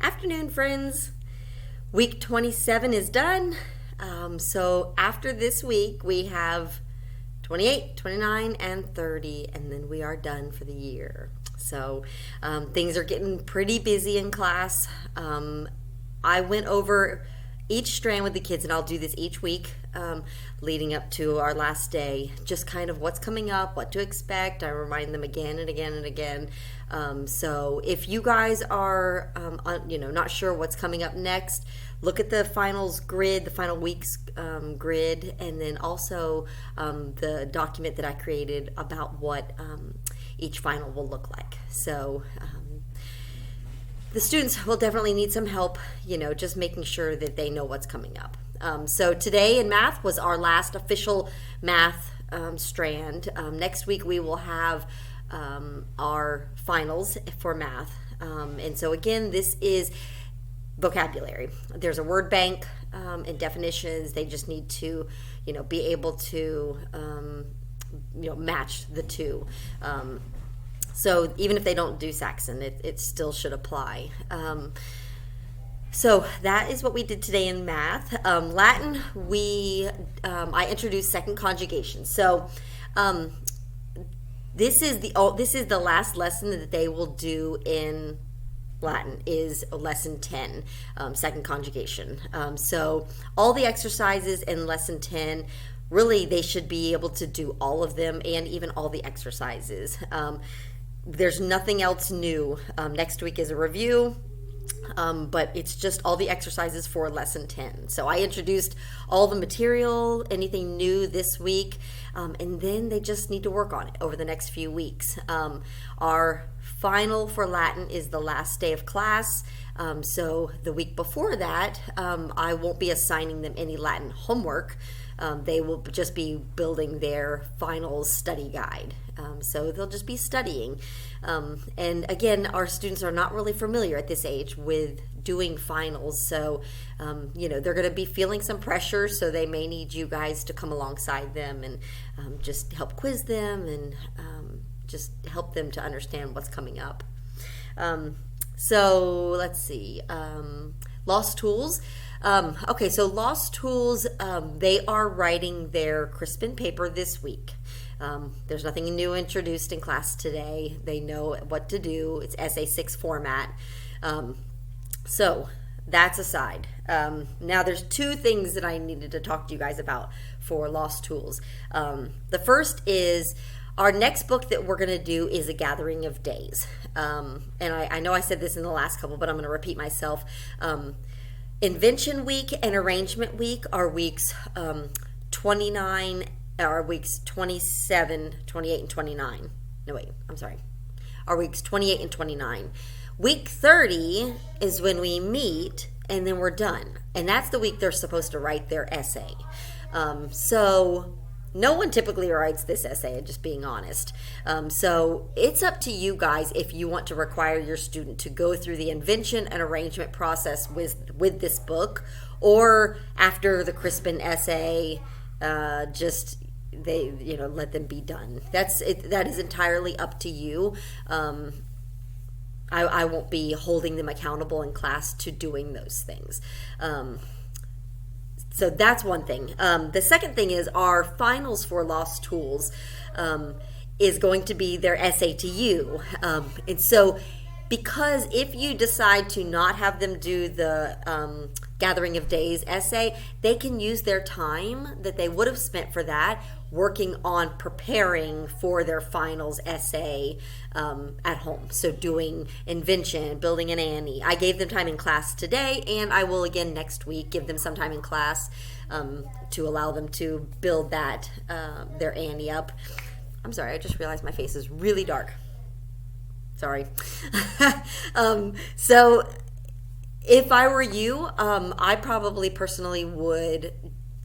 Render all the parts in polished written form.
Afternoon, friends. Week 27 is done. So after this week, we have 28, 29, and 30, and then we are done for the year. So things are getting pretty busy in class. I went over each strand with the kids, and I'll do this each week leading up to our last day, just kind of what's coming up, what to expect. I remind them again and again and again. So if you guys are not sure what's coming up next, look at the finals grid, the final week's grid, and then also the document that I created about what each final will look like. So the students will definitely need some help, just making sure that they know what's coming up. So today in math was our last official math strand. Next week we will have our finals for math. And so again, this is vocabulary. There's a word bank and definitions. They just need to, be able to, match the two. So even if they don't do Saxon, it still should apply. So that is what we did today in math. Latin, I introduced second conjugation. So this is the last lesson that they will do in Latin is lesson 10, second conjugation. So all the exercises in lesson 10, really they should be able to do all of them and even all the exercises. There's nothing else new. Next week is a review, but it's just all the exercises for lesson 10. So I introduced all the material, anything new this week, and then they just need to work on it over the next few weeks. Our final for Latin is the last day of class. So the week before that, I won't be assigning them any Latin homework. They will just be building their final study guide. So they'll just be studying. And again, our students are not really familiar at this age with doing finals. So, they're going to be feeling some pressure. So they may need you guys to come alongside them and just help quiz them and just help them to understand what's coming up. So let's see. Lost Tools. So Lost Tools, they are writing their Crispin paper this week. There's nothing new introduced in class today. They know what to do. It's Essay 6 format. So that's aside. Now there's two things that I needed to talk to you guys about for Lost Tools. The first is our next book that we're going to do is A Gathering of Days. And I know I said this in the last couple, but I'm going to repeat myself. Invention week and arrangement week are weeks 29, are weeks 27, 28, and 29. No, wait, I'm sorry. Are weeks 28 and 29. Week 30 is when we meet and then we're done. And that's the week they're supposed to write their essay. So no one typically writes this essay, just being honest. So it's up to you guys if you want to require your student to go through the invention and arrangement process with this book, or after the Crispin essay, let them be done. That is entirely up to you. I won't be holding them accountable in class to doing those things. So that's one thing. The second thing is our finals for Lost Tools is going to be their essay to you. And so because if you decide to not have them do the Gathering of Days essay, they can use their time that they would have spent for that working on preparing for their finals essay at home. So doing invention, building an Annie. I gave them time in class today, and I will again next week give them some time in class to allow them to build that, their Annie up. I'm sorry, I just realized my face is really dark. Sorry. So if I were you, I probably personally would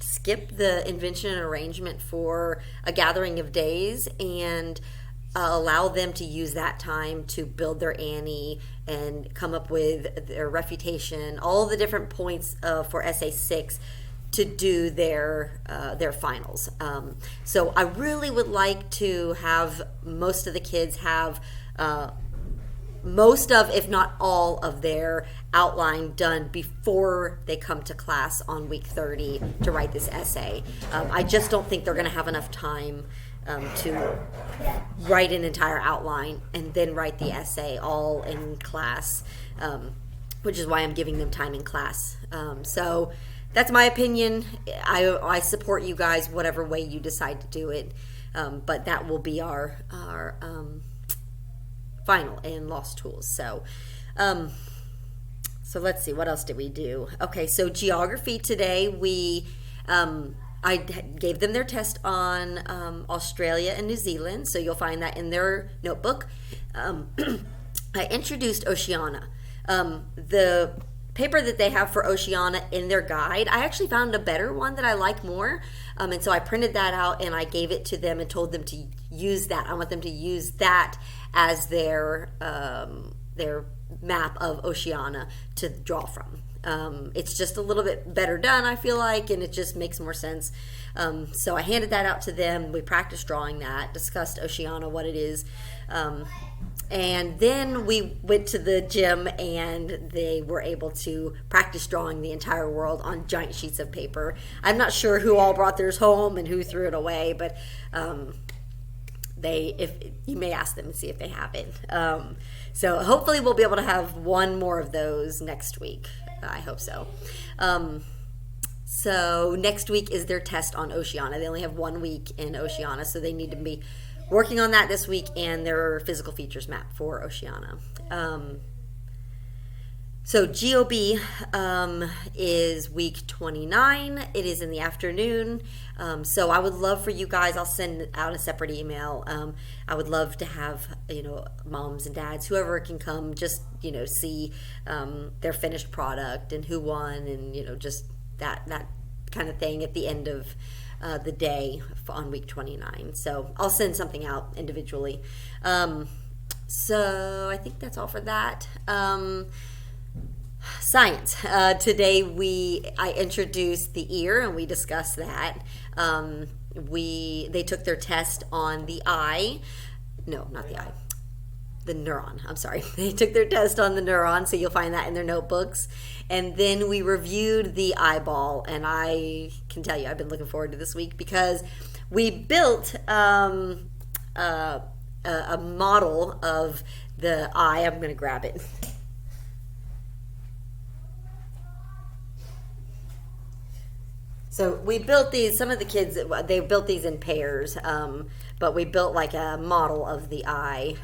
skip the invention and arrangement for A Gathering of Days and allow them to use that time to build their Annie and come up with their refutation, all the different points for Essay 6 to do their finals. So I really would like to have most of the kids have most of, if not all of their outline done before they come to class on week 30 to write this essay. I just don't think they're going to have enough time to write an entire outline and then write the essay all in class, which is why I'm giving them time in class. So that's my opinion. I support you guys whatever way you decide to do it, but that will be our final in Lost Tools. So let's see, what else did we do? Okay, so geography today, I gave them their test on Australia and New Zealand, so you'll find that in their notebook. I introduced Oceania. The paper that they have for Oceania in their guide, I actually found a better one that I like more, and so I printed that out and I gave it to them and told them to use that. I want them to use that as their map of Oceania to draw from. It's just a little bit better done, I feel like, and it just makes more sense. So I handed that out to them. We practiced drawing that, discussed Oceania, what it is. And then we went to the gym and they were able to practice drawing the entire world on giant sheets of paper. I'm not sure who all brought theirs home and who threw it away, but if you may ask them and see if they have it. So hopefully we'll be able to have one more of those next week. I hope so. So next week is their test on Oceania. They only have 1 week in Oceania, so they need to be working on that this week and their physical features map for Oceania. So GOB is week 29. It is in the afternoon. So I would love for you guys, I'll send out a separate email. I would love to have, moms and dads, whoever can come, just, see their finished product and who won and, just that kind of thing at the end of the day on week 29. So I'll send something out individually. So I think that's all for that. Science. Today I introduced the ear and we discussed that. They took their test on the eye. No, not the eye. The neuron. I'm sorry. They took their test on the neuron, so you'll find that in their notebooks. And then we reviewed the eyeball, and I can tell you I've been looking forward to this week because we built a model of the eye. I'm going to grab it. So we built these, some of the kids, they built these in pairs, but we built like a model of the eye.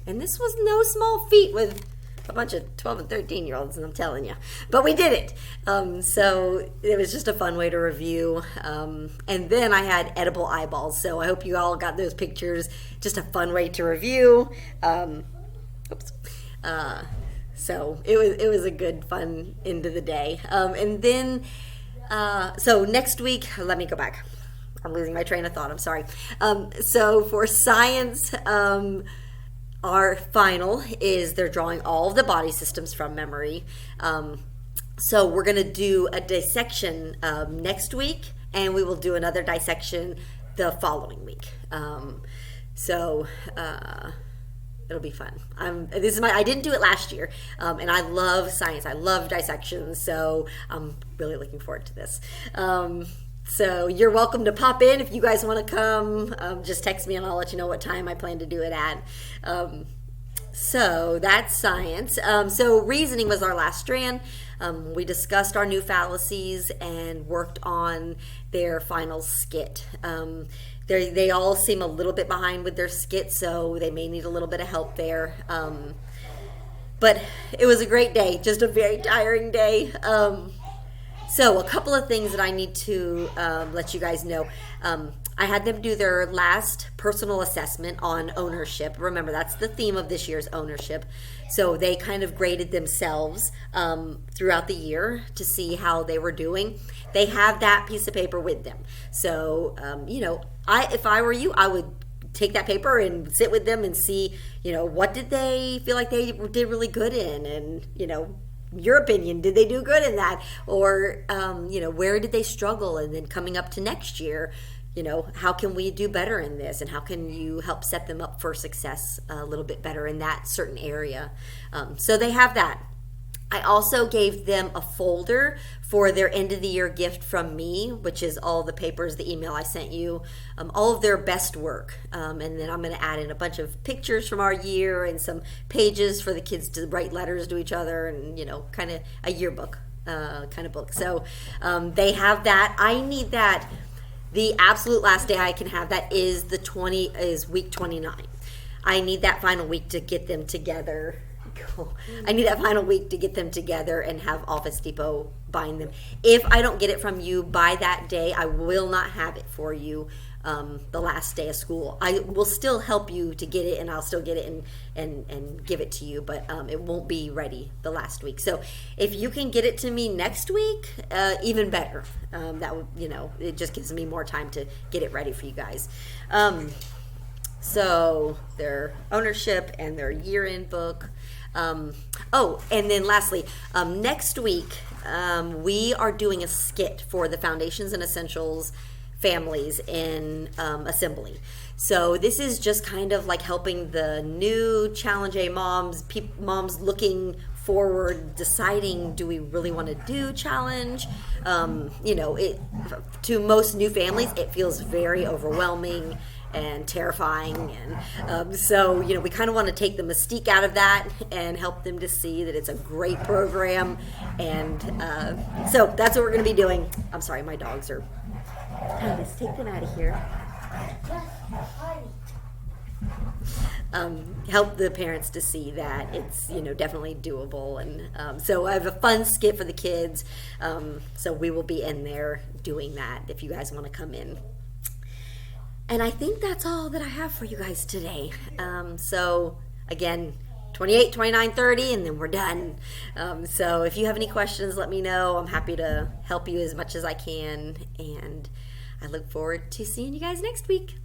And this was no small feat with a bunch of 12 and 13-year-olds, and I'm telling you. But we did it. So it was just a fun way to review. And then I had edible eyeballs. So I hope you all got those pictures. Just a fun way to review. So it was a good, fun end of the day. And then... so next week, let me go back. I'm losing my train of thought. I'm sorry. So for science, our final is they're drawing all of the body systems from memory. So we're going to do a dissection next week, and we will do another dissection the following week. It'll be fun. I didn't do it last year, and I love science. I love dissections, so I'm really looking forward to this. So you're welcome to pop in if you guys want to come. Just text me and I'll let you know what time I plan to do it at. So that's science. So reasoning was our last strand. We discussed our new fallacies and worked on their final skit. They all seem a little bit behind with their skit, so they may need a little bit of help there. But it was a great day, just a very tiring day. So a couple of things that I need to let you guys know. I had them do their last personal assessment on ownership. Remember, that's the theme of this year's ownership. So they kind of graded themselves throughout the year to see how they were doing. They have that piece of paper with them. So, if I were you, I would take that paper and sit with them and see, what did they feel like they did really good in? And, your opinion, did they do good in that? Or, where did they struggle? And then coming up to next year, how can we do better in this, and how can you help set them up for success a little bit better in that certain area. So they have that. I also gave them a folder for their end of the year gift from me, which is all the papers, the email I sent you, all of their best work. And then I'm going to add in a bunch of pictures from our year and some pages for the kids to write letters to each other, and, kind of a yearbook kind of book. So they have that. I need that. The absolute last day I can have that is week 29. I need that final week to get them together. Cool. I need that final week to get them together and have Office Depot bind them. If I don't get it from you by that day, I will not have it for you the last day of school. I will still help you to get it, and I'll still get it and give it to you, but it won't be ready the last week. So if you can get it to me next week, even better. That would, it just gives me more time to get it ready for you guys. So their ownership and their year-end book. And then lastly, next week we are doing a skit for the Foundations and Essentials families in assembly. So this is just kind of like helping the new Challenge A moms, moms looking forward, deciding, do we really want to do Challenge? To most new families, it feels very overwhelming and terrifying, and so we kind of want to take the mystique out of that and help them to see that it's a great program. And so that's what we're going to be doing. I'm sorry, my dogs are. Let's take them out of here. Help the parents to see that it's definitely doable, and so I have a fun skit for the kids. So we will be in there doing that if you guys want to come in. And I think that's all that I have for you guys today. So again, 28, 29, 30, and then we're done. So if you have any questions, let me know. I'm happy to help you as much as I can. And I look forward to seeing you guys next week.